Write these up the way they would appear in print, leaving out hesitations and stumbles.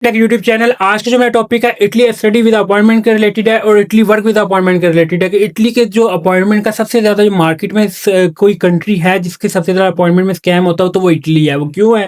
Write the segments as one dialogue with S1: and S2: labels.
S1: Take YouTube channel. आज का जो मेरा टॉपिक है इटली स्टडी विद अपॉइंटमेंट के रिलेटेड है और इटली वर्क विद अपॉइंटमेंट के रिलेटेड है कि इटली के जो अपॉइंटमेंट का सबसे ज़्यादा जो मार्केट में कोई कंट्री है जिसके सबसे ज़्यादा अपॉइंटमेंट में स्कैम होता है तो वो इटली है। वो क्यों है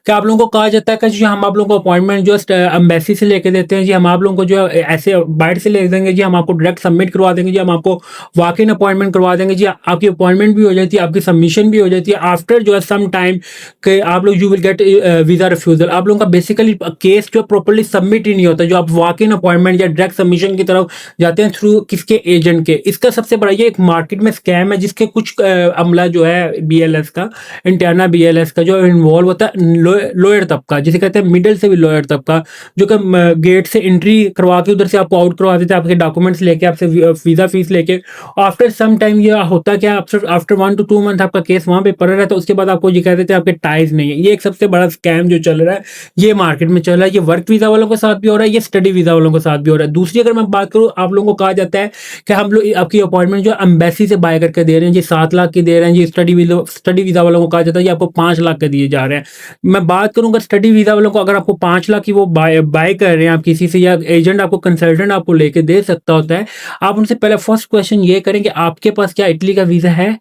S1: कि आप लोगों को कहा जाता है कि जी हम आप लोगों को अपॉइंटमेंट जो एम्बेसी से लेके देते हैं, जी हम आप लोगों को जो ऐसे बाहर से ले देंगे, जी हम आपको डायरेक्ट सबमिट करवा देंगे, जी हम आपको वॉक इन अपॉइंटमेंट करवा देंगे, जी आपकी अपॉइंटमेंट भी हो जाती है, आपकी सबमिशन भी हो जाती है। आफ्टर जो है सम टाइम कि आप लोग you will gate visa refusal. आप लोगों का बेसिकली केस जो प्रॉपर्ली सबमिट ही नहीं होता, जो आप वॉक इन अपॉइंटमेंट या डायरेक्ट सबमिशन की तरफ जाते हैं थ्रू किसके एजेंट के। इसका सबसे बड़ा ये एक मार्केट में स्कैम है जिसके कुछ अमला जो है बीएलएस का, इंटरना बीएलएस का जो इन्वॉल्व होता है लोअर तबका, जिसे कहते हैं मिडिल से भी लोअर तबका, जो कि गेट से एंट्री करवा के उधर से आपको आउट करवा देते हैं, आपके डॉक्यूमेंट्स लेके, आपसे वीज़ा फीस लेके। आफ्टर सम टाइम ये होता क्या, आफ्टर 1 to 2 मंथ आपका केस वहाँ पे पड़ा रहता है, उसके बाद आपको ये कह देते हैं आपके टाइज नहीं है। ये एक सबसे बड़ा स्कैम जो चल रहा है, ये मार्केट में चल रहा है। ये वर्क वीज़ा वालों के साथ भी हो रहा है, ये स्टडी वीज़ा वालों के साथ भी हो रहा है। दूसरी अगर मैं बात करूँ, आप लोगों को कहा जाता है कि हम लोग आपकी अपॉइंटमेंट जो एम्बेसी से बाय करके दे रहे हैं, जी 7 लाख की दे रहे हैं, जी स्टडी वीज़ा वालों को कहा जाता है ये आपको 5 लाख के दिए जा रहे हैं। मैं बात करूँ अगर स्टडी वीज़ा वालों को, अगर आपको 5 लाख की वो बाय कर रहे हैं आप किसी से, या एजेंट आपको कंसल्टेंट आपको लेके दे सकता होता है, आप उनसे पहले फर्स्ट क्वेश्चन ये करें कि आपके पास क्या इटली का वीज़ा है।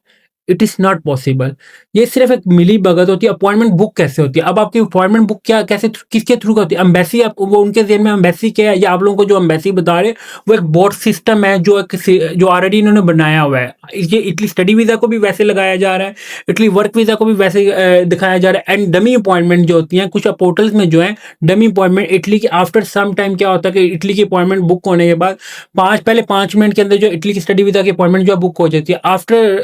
S1: It is not possible. ये सिर्फ एक मिली भगत होती है। अपॉइंटमेंट बुक कैसे होती है? अब आपकी अपॉइंटमेंट बुक क्या कैसे किसके थ्रू होती है? एम्बेसी, आपको वो उनके ज़हन में एम्बेसी क्या है, या आप लोगों को जो एम्बेसी बता रहे हैं वो एक बोट सिस्टम है जो ऑलरेडी इन्होंने बनाया हुआ है। ये इटली स्टडी वीज़ा को भी वैसे लगाया जा रहा है, इटली वर्क वीज़ा को भी वैसे दिखाया जा रहा है। एंड डमी अपॉइंटमेंट जो होती हैं कुछ पोर्टल्स में जो है, डमी अपॉइंटमेंट इटली की आफ्टर सम टाइम क्या होता है कि इटली की अपॉइंटमेंट बुक होने के बाद पहले 5 मिनट के अंदर जो इटली की स्टडी वीज़ा की अपॉइंटमेंट जो है बुक हो जाती है। आफ्टर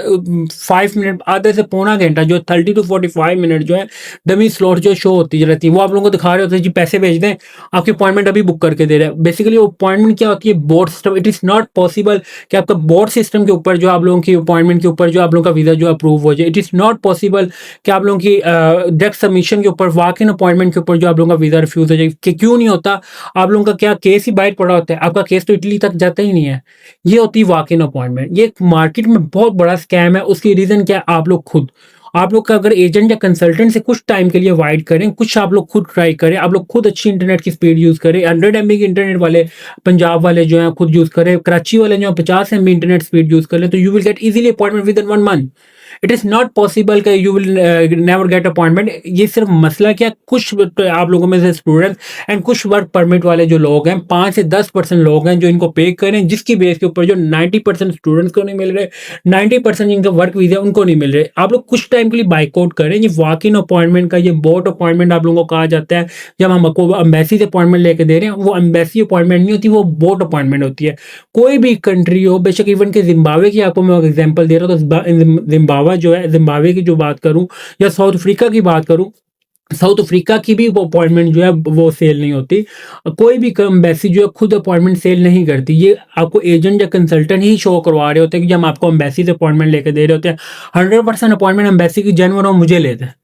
S1: 5 मिनट, आधे से पौना घंटा, जो 30 to 45 मिनट जो है डमी स्लॉट जो शो होती रहती है, वो आप लोगों को दिखा रहे होते हैं जी पैसे भेज दें, आपकी अपॉइंटमेंट अभी बुक करके दे रहे हैं। बेसिकली वो अपॉइंटमेंट क्या होती है, board system. It is not possible कि आपका बोर्ड सिस्टम के ऊपर जो आप लोगों की अपॉइंटमेंट के ऊपर जो आप लोगों का वीज़ा जो अप्रूव हो जाए। इट इज़ नॉट पॉसिबल कि आप लोगों की डायरेक्ट सबमिशन के ऊपर, वॉक इन अपॉइंटमेंट के ऊपर जो आप लोगों का वीज़ा रिफ्यूज़ हो जाए। कि क्यों नहीं होता? आप लोगों का क्या केस ही बाहर पड़ा होता है, आपका केस तो इटली तक जाता ही नहीं है। ये होती है वॉक इन अपॉइंटमेंट। ये मार्केट में बहुत बड़ा स्कैम है। उसकी रीज़न क्या है? आप लोग का अगर एजेंट या कंसल्टेंट से कुछ टाइम के लिए अवॉइड करें, कुछ आप लोग खुद ट्राई करें, आप लोग खुद अच्छी इंटरनेट की स्पीड यूज़ करें। 100 MB की इंटरनेट वाले पंजाब वाले जो हैं खुद यूज़ करें, कराची वाले जो हैं 50 MB इंटरनेट स्पीड यूज़ कर लें, तो you will get easily appointment within 1 month. It is not possible कि you will never get appointment. ये सिर्फ मसला क्या, कुछ आप लोगों में से स्टूडेंट्स एंड कुछ वर्क परमिट वाले जो लोग हैं, 5 से 10% लोग हैं जो इनको पे करें, जिसकी बेस के ऊपर जो 90% स्टूडेंट्स को नहीं मिल रहे, 90% जिनका वर्क वीज़ा उनको नहीं मिल रहे। आप लोग कुछ टाइम के लिए बाइकआउट करें। ये वॉक इन अपॉइंटमेंट का, ये बोट अपॉइंटमेंट आप लोगों को कहा जाता है। जब हम आपको एम्बेसी से अपॉइंटमेंट लेके दे रहे हैं, वो एम्बेसी अपॉइंटमेंट नहीं होती, वो बोट अपॉइंटमेंट होती है। कोई भी कंट्री हो, बेशक इवन के जिम्बाब्वे की आपको मैं एग्जांपल दे रहा हूँ, तो जिम्बाब्वे जो है, जिम्बाब्वे की जो बात करूँ या साउथ अफ्रीका की बात करूँ, साउथ अफ्रीका की भी वो अपॉइंटमेंट जो है वो सेल नहीं होती। कोई भी एम्बेसी जो है खुद अपॉइंटमेंट सेल नहीं करती। ये आपको एजेंट या कंसल्टेंट ही शो करवा रहे होते हैं कि हम आपको एम्बेसी से अपॉइंटमेंट लेके दे रहे होते हैं। 100% अपॉइंटमेंट एम्बेसी की जेन्युइन हो मुझे लेते हैं।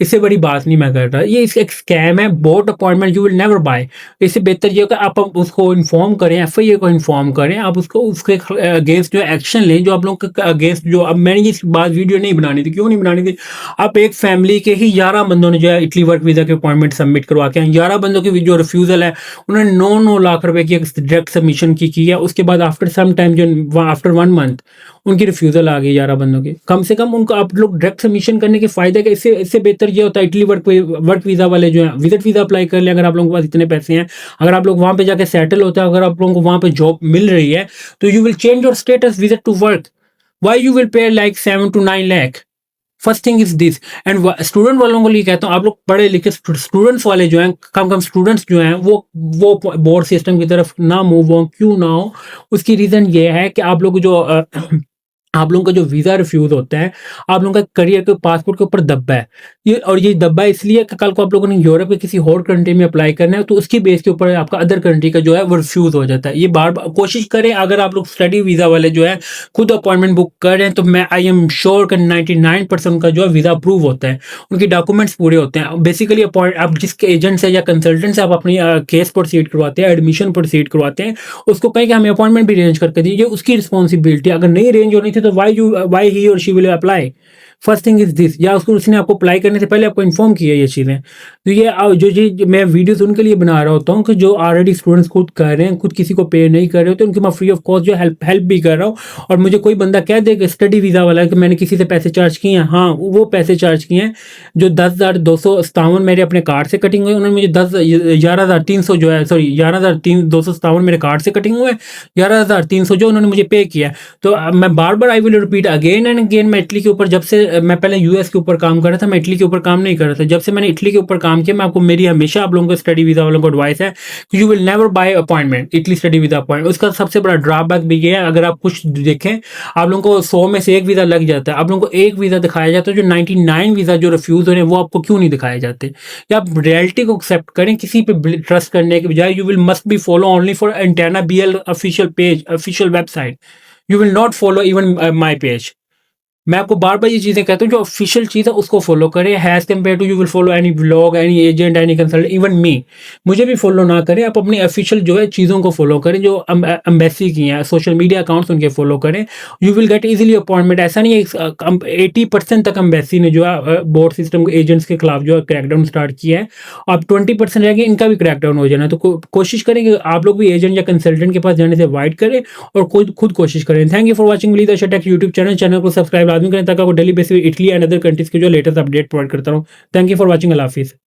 S1: इससे बड़ी बात नहीं मैं कर रहा। ये एक स्कैम है। Bot appointment you will never buy. इससे बेहतर ये होगा आप उसको इन्फॉर्म करें, एफआईए को इन्फॉर्म करें, आप उसको उसके अगेंस्ट जो एक्शन लें, जो आप लोगों के अगेंस्ट जो। अब मैंने ये बात वीडियो नहीं बनानी थी, क्यों नहीं बनानी थी? आप एक फैमिली के ही 11 बंदों ने जो है इटली वर्क वीज़ा के अपॉइंटमेंट सबमिट करवा के, 11 बंदों की जो रिफ्यूज़ल है, उन्होंने 9 लाख रुपए की डायरेक्ट सबमिशन की है। उसके बाद आफ्टर सम टाइम जो आफ्टर 1 मंथ उनकी रिफ्यूज़ल आ गई 11 बंदों की। कम से कम उनको आप लोग डायरेक्ट सबमिशन करने के फ़ायदे का, इससे बेहतर ये होता है इटली वर्क वीज़ा वाले जो हैं विजिट वीज़ा अप्लाई कर लें। अगर आप लोगों के पास इतने पैसे हैं, अगर आप लोग वहाँ पे जाके सेटल होते हैं, अगर आप लोगों को वहाँ पे जॉब मिल रही है, तो you will change your status visit to work. Why you will pay like 7 to 9 lakh? First thing is this. And student वालों को लिए कहता हूँ, आप लोग पढ़े लिखे स्टूडेंट्स वाले जो हैं, कम स्टूडेंट्स जो हैं, वो बोर्ड सिस्टम की तरफ ना मूव हो। क्यों ना हो? उसकी रीज़न ये है कि आप लोग जो आप लोगों का जो वीज़ा रिफ्यूज़ होता है, आप लोगों का करियर के पासपोर्ट के ऊपर दब्बा है। ये दब्बा इसलिए कि कल को आप लोगों ने यूरोप के किसी और कंट्री में अप्लाई करना है, तो उसकी बेस के ऊपर आपका अदर कंट्री का जो है वो रिफ्यूज़ हो जाता है। ये बार-बार कोशिश करें, अगर आप लोग स्टडी वीज़ा वाले जो है खुद अपॉइंटमेंट बुक कर रहे हैं, तो मैं आई एम श्योर कि 99% उनका जो है वीज़ा अप्रूव होता है, उनके डॉक्यूमेंट्स पूरे होते हैं। बेसिकली आप जिसके एजेंट से या कंसल्टेंट से आप अपनी केस प्रोसीड करवाते हैं, एडमिशन प्रोसीड करवाते हैं, उसको कहें कि हमें अपॉइंटमेंट भी अरेंज करके दीजिए, उसकी रिस्पॉन्सिबिलिटी। अगर नहीं अरेंज होनी थी तो वाई ही और she will apply? First thing is this, या उसको उसने आपको अप्लाई करने से पहले आपको इन्फॉर्म किया ये चीज़ें। तो ये जो चीज़ मैं वीडियोज़ उनके लिए बना रहा होता हूँ कि जो ऑलरेडी स्टूडेंट्स खुद कर रहे हैं, खुद किसी को पे नहीं कर रहे होते, उनके मैं फ्री ऑफ कॉस्ट जो हेल्प भी कर रहा हूँ। और मुझे कोई बंदा कह दे कि स्टडी वीज़ा वाला है कि मैंने किसी से पैसे चार्ज किए हैं, हाँ, वो पैसे चार्ज किए हैं जो 10,257 मेरे अपने कार्ड से कटिंग हुए। उन्होंने मुझे 11,300 जो है, सॉरी 11,257 मेरे कार्ड से कटिंग हुए, 11,300 जो उन्होंने मुझे पे किया है। तो मैं बार-बार I will repeat again and again, मैं इटली के ऊपर जब से मैं पहले यूएस के ऊपर काम कर रहा था, मैं इटली के ऊपर काम नहीं कर रहा था। जब से मैंने इटली के ऊपर काम किया, मैं आपको मेरी हमेशा आप लोगों को स्टडी वीज़ा वालों को एडवाइस है कि you will never bye appointment Italy study visa appointment. उसका सबसे बड़ा ड्रॉबैक भी ये है, अगर आप कुछ देखें, आप लोगों को 100 में से 1 वीज़ा लग जाता है। आप लोगों को एक वीज़ा दिखाया जाता है, जो 99 वीज़ा जो रिफ्यूज़ हो रहे हैं वो आपको क्यों नहीं दिखाए जाते? या आप रियलिटी को एक्सेप्ट करें, किसी पे ट्रस्ट करने के बजाय you will must be follow only for एंटेना BL official page, official website. You will not follow even my page. मैं आपको बार-बार ये चीज़ें कहता हूँ, जो ऑफ़िशियल चीज़ है उसको फ़ॉलो करें, has compare to you will follow any vlog, any agent, any consultant, even me. मुझे भी फ़ॉलो ना करें, आप अपनी ऑफ़िशियल जो है चीज़ों को फ़ॉलो करें, जो एम्बेसी की हैं, सोशल मीडिया अकाउंट्स उनके फ़ॉलो करें। You will gate easily appointment. ऐसा नहीं है, 80% तक एम्बेसी ने जो है बोर्ड सिस्टम एजेंट्स के खिलाफ जो है क्रैकडाउन स्टार्ट किया है। अब 20% रह गए, इनका भी क्रैकडाउन हो जाना है। तो कोशिश करें कि आप लोग भी एजेंट या कंसल्टेंट के पास जाने से अवॉइड करें और खुद कोशिश करें। Thank you for watching Vineet Asha tech YouTube channel को सब्सक्राइब लाजमी करें, ताकि आपको डेली बेसिस पे इटली एंड अदर कंट्रीज के जो लेटेस्ट अपडेट प्रोवाइड करता रहूं। Thank you for watching. अल्लाह हाफिज़।